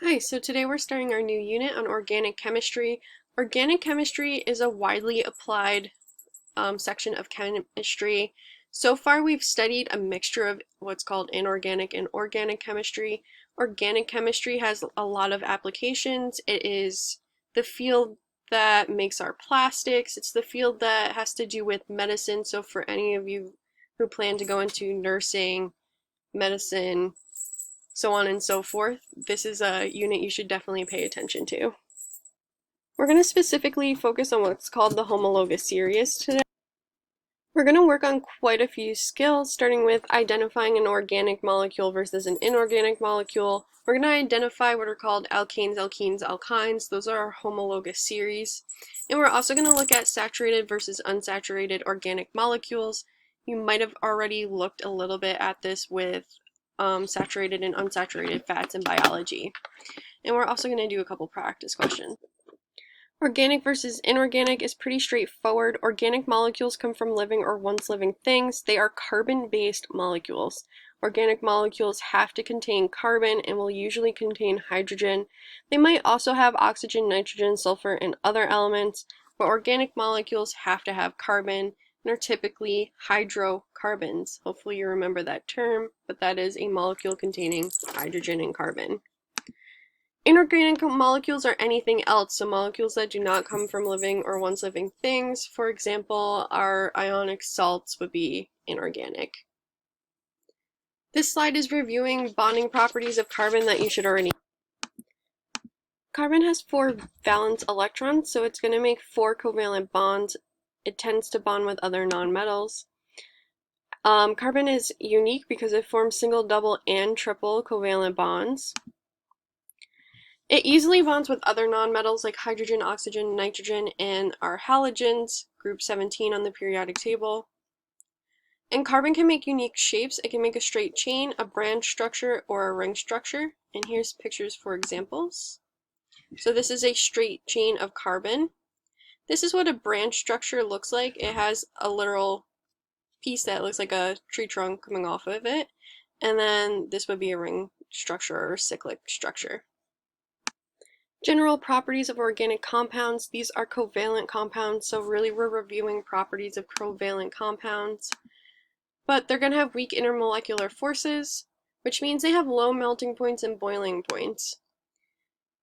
Hi, so today we're starting our new unit on organic chemistry. Organic chemistry is a widely applied section of chemistry. So far we've studied a mixture of what's called inorganic and organic chemistry. Organic chemistry has a lot of applications. It is the field that makes our plastics. It's the field that has to do with medicine. So for any of you who plan to go into nursing, medicine, so on and so forth, this is a unit you should definitely pay attention to. We're going to specifically focus on what's called the homologous series today. We're going to work on quite a few skills, starting with identifying an organic molecule versus an inorganic molecule. We're going to identify what are called alkanes, alkenes, alkynes. Those are our homologous series. And we're also going to look at saturated versus unsaturated organic molecules. You might have already looked a little bit at this with saturated and unsaturated fats in biology. And we're also going to do a couple practice questions. Organic versus inorganic is pretty straightforward. Organic molecules come from living or once living things. They are carbon-based molecules. Organic molecules have to contain carbon and will usually contain hydrogen. They might also have oxygen, nitrogen, sulfur, and other elements, but organic molecules have to have carbon and are typically hydrocarbons. Hopefully you remember that term, but that is a molecule containing hydrogen and carbon. Inorganic molecules are anything else, so molecules that do not come from living or once living things. For example, our ionic salts would be inorganic. This slide is reviewing bonding properties of carbon that you should already know. Carbon has 4 valence electrons, so it's going to make 4 covalent bonds. It tends to bond with other nonmetals. Carbon is unique because it forms single, double, and triple covalent bonds. It easily bonds with other nonmetals like hydrogen, oxygen, nitrogen, and our halogens, group 17 on the periodic table. And carbon can make unique shapes. It can make a straight chain, a branch structure, or a ring structure. And here's pictures for examples. So this is a straight chain of carbon. This is what a branch structure looks like. It has a literal piece that looks like a tree trunk coming off of it. And then this would be a ring structure or cyclic structure. General properties of organic compounds. These are covalent compounds, so really we're reviewing properties of covalent compounds. But they're going to have weak intermolecular forces, which means they have low melting points and boiling points.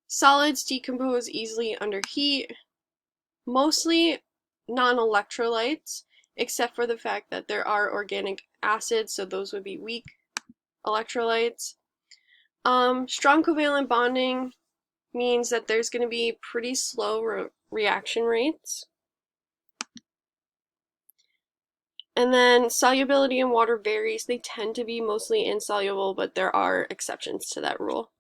Solids decompose easily under heat, mostly non-electrolytes, except for the fact that there are organic acids, so those would be weak electrolytes. Strong covalent bonding means that there's going to be pretty slow reaction rates. And then solubility in water varies. They tend to be mostly insoluble, but there are exceptions to that rule.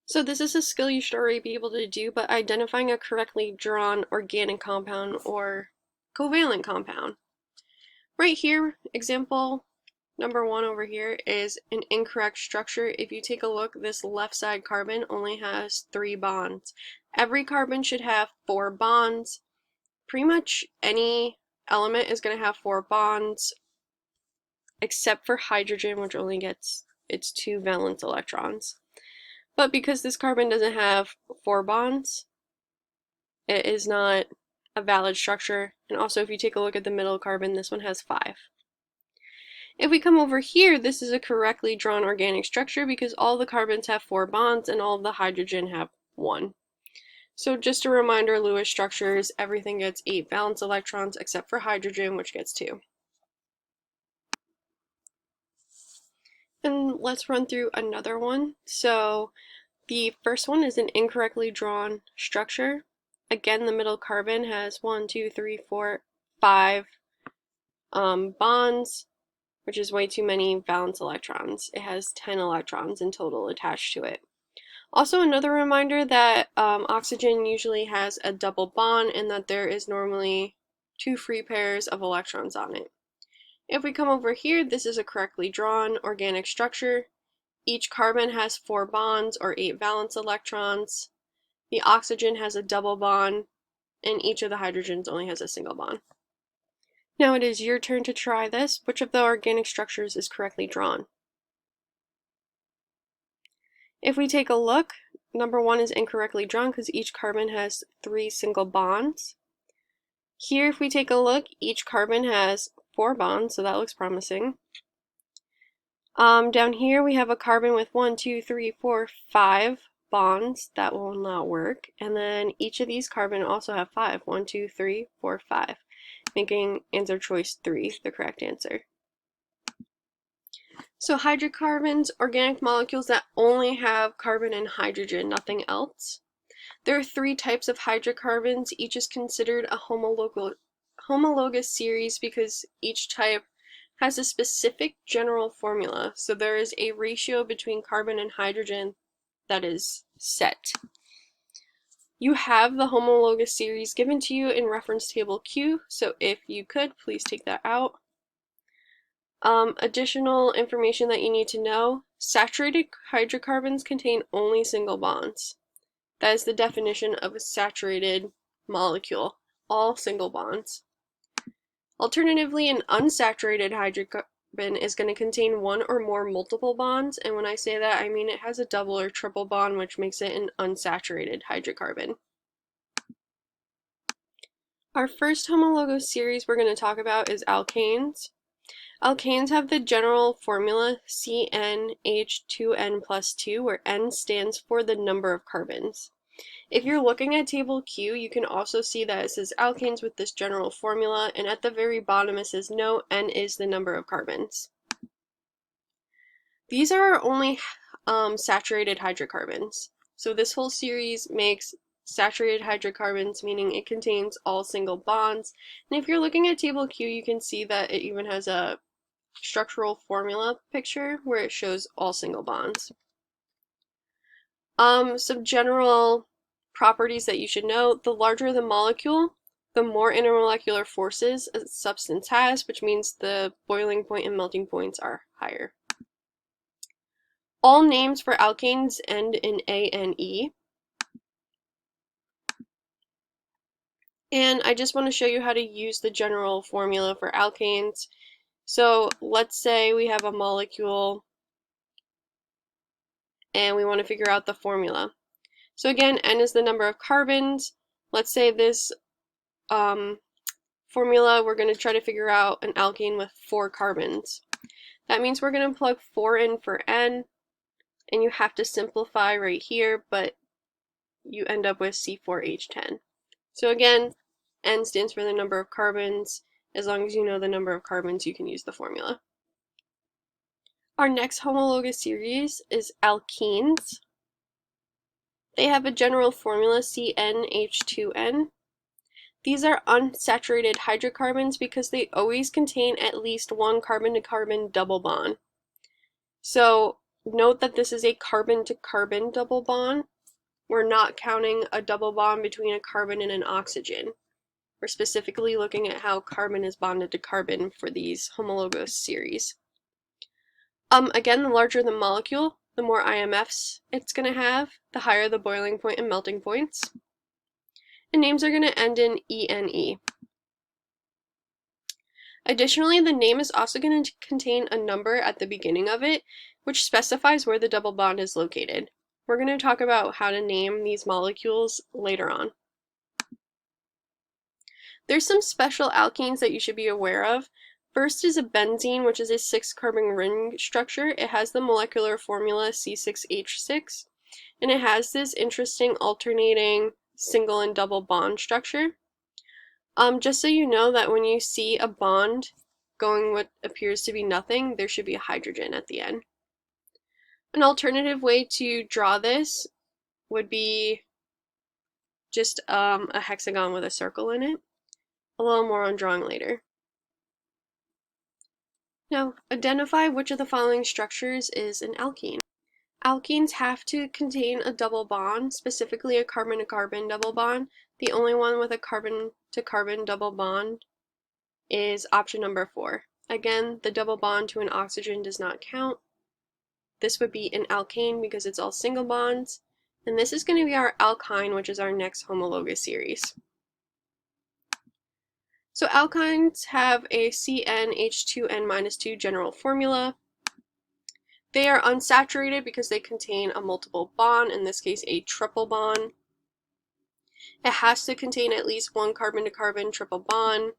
So this is a skill you should already be able to do, but identifying a correctly drawn organic compound or covalent compound. Right here, example number 1 over here is an incorrect structure. If you take a look, this left side carbon only has 3 bonds. Every carbon should have 4 bonds. Pretty much any element is going to have 4 bonds, except for hydrogen, which only gets its 2 valence electrons. But because this carbon doesn't have 4 bonds, it is not a valid structure. And also if you take a look at the middle carbon, this one has 5. If we come over here, this is a correctly drawn organic structure because all the carbons have 4 bonds and all of the hydrogen have 1. So just a reminder, Lewis structures, everything gets 8 valence electrons except for hydrogen, which gets 2. And let's run through another one. So the first one is an incorrectly drawn structure. Again, the middle carbon has 1, 2, 3, 4, 5 bonds, which is way too many valence electrons. It has 10 electrons in total attached to it. Also, another reminder that oxygen usually has a double bond and that there is normally 2 free pairs of electrons on it. If we come over here, this is a correctly drawn organic structure. Each carbon has 4 bonds or 8 valence electrons. The oxygen has a double bond, and each of the hydrogens only has a single bond. Now it is your turn to try this. Which of the organic structures is correctly drawn? If we take a look, number 1 is incorrectly drawn because each carbon has 3 single bonds. Here, if we take a look, each carbon has 4 bonds, so that looks promising. Down here we have a carbon with 1, 2, 3, 4, 5 bonds. That will not work. And then each of these carbon also have 5. 1, 2, 3, 4, 5, making answer choice 3 the correct answer. So hydrocarbons, organic molecules that only have carbon and hydrogen, nothing else. There are 3 types of hydrocarbons. Each is considered a homologous series because each type has a specific general formula. So there is a ratio between carbon and hydrogen that is set. You have the homologous series given to you in reference table Q, so if you could, please take that out. Additional information that you need to know: saturated hydrocarbons contain only single bonds. That is the definition of a saturated molecule, all single bonds. Alternatively, an unsaturated hydrocarbon is going to contain one or more multiple bonds, and when I say that, I mean it has a double or triple bond, which makes it an unsaturated hydrocarbon. Our first homologous series we're going to talk about is alkanes. Alkanes have the general formula CnH2n+2, where N stands for the number of carbons. If you're looking at table Q, you can also see that it says alkanes with this general formula, and at the very bottom it says no, N is the number of carbons. These are our only saturated hydrocarbons. So this whole series makes saturated hydrocarbons, meaning it contains all single bonds. And if you're looking at table Q, you can see that it even has a structural formula picture where it shows all single bonds. Some general properties that you should know: the larger the molecule, the more intermolecular forces a substance has, which means the boiling point and melting points are higher. All names for alkanes end in ane. And I just want to show you how to use the general formula for alkanes. So let's say we have a molecule and we want to figure out the formula. So again, N is the number of carbons. Let's say this formula, we're going to try to figure out an alkene with 4 carbons. That means we're going to plug 4 in for N, and you have to simplify right here, but you end up with C4H10. So again, N stands for the number of carbons. As long as you know the number of carbons, you can use the formula. Our next homologous series is alkenes. They have a general formula CnH2n. These are unsaturated hydrocarbons because they always contain at least one carbon-to-carbon double bond. So note that this is a carbon-to-carbon double bond. We're not counting a double bond between a carbon and an oxygen. We're specifically looking at how carbon is bonded to carbon for these homologous series. Again, the larger the molecule, the more IMFs it's going to have, the higher the boiling point and melting points. And names are going to end in ENE. Additionally, the name is also going to contain a number at the beginning of it, which specifies where the double bond is located. We're going to talk about how to name these molecules later on. There's some special alkenes that you should be aware of. First is a benzene, which is a 6-carbon ring structure. It has the molecular formula C6H6, and it has this interesting alternating single and double bond structure. Just so you know that when you see a bond going what appears to be nothing, there should be a hydrogen at the end. An alternative way to draw this would be just a hexagon with a circle in it. A little more on drawing later. Now, identify which of the following structures is an alkene. Alkenes have to contain a double bond, specifically a carbon-to-carbon double bond. The only one with a carbon-to-carbon double bond is option number 4. Again, the double bond to an oxygen does not count. This would be an alkane because it's all single bonds. And this is going to be our alkyne, which is our next homologous series. So alkynes have a CnH2n-2 general formula. They are unsaturated because they contain a multiple bond, in this case a triple bond. It has to contain at least one carbon-to-carbon triple bond.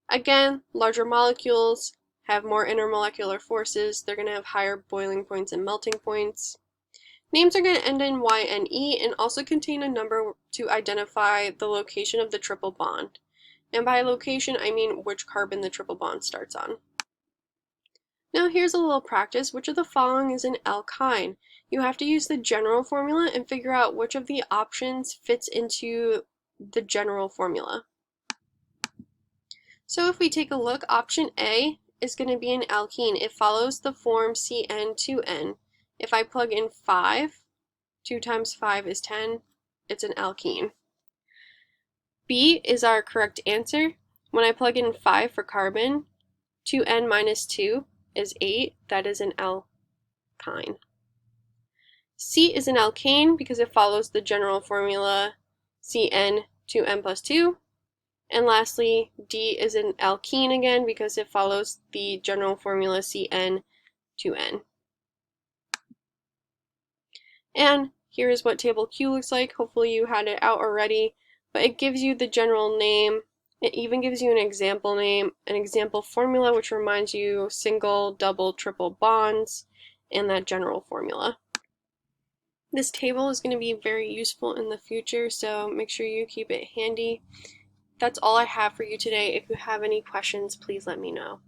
Again, larger molecules have more intermolecular forces. They're going to have higher boiling points and melting points. Names are going to end in Y and E and also contain a number to identify the location of the triple bond. And by location, I mean which carbon the triple bond starts on. Now here's a little practice. Which of the following is an alkyne? You have to use the general formula and figure out which of the options fits into the general formula. So if we take a look, option A is going to be an alkene. It follows the form CN2N. If I plug in 5, 2 times 5 is 10, it's an alkene. B is our correct answer. When I plug in 5 for carbon, 2N minus 2 is 8, that is an alkyne. C is an alkane because it follows the general formula CN2N plus 2. And lastly, D is an alkene again because it follows the general formula CN2N. And here is what table Q looks like. Hopefully you had it out already, but it gives you the general name. It even gives you an example name, an example formula, which reminds you single, double, triple bonds, and that general formula. This table is going to be very useful in the future, so make sure you keep it handy. That's all I have for you today. If you have any questions, please let me know.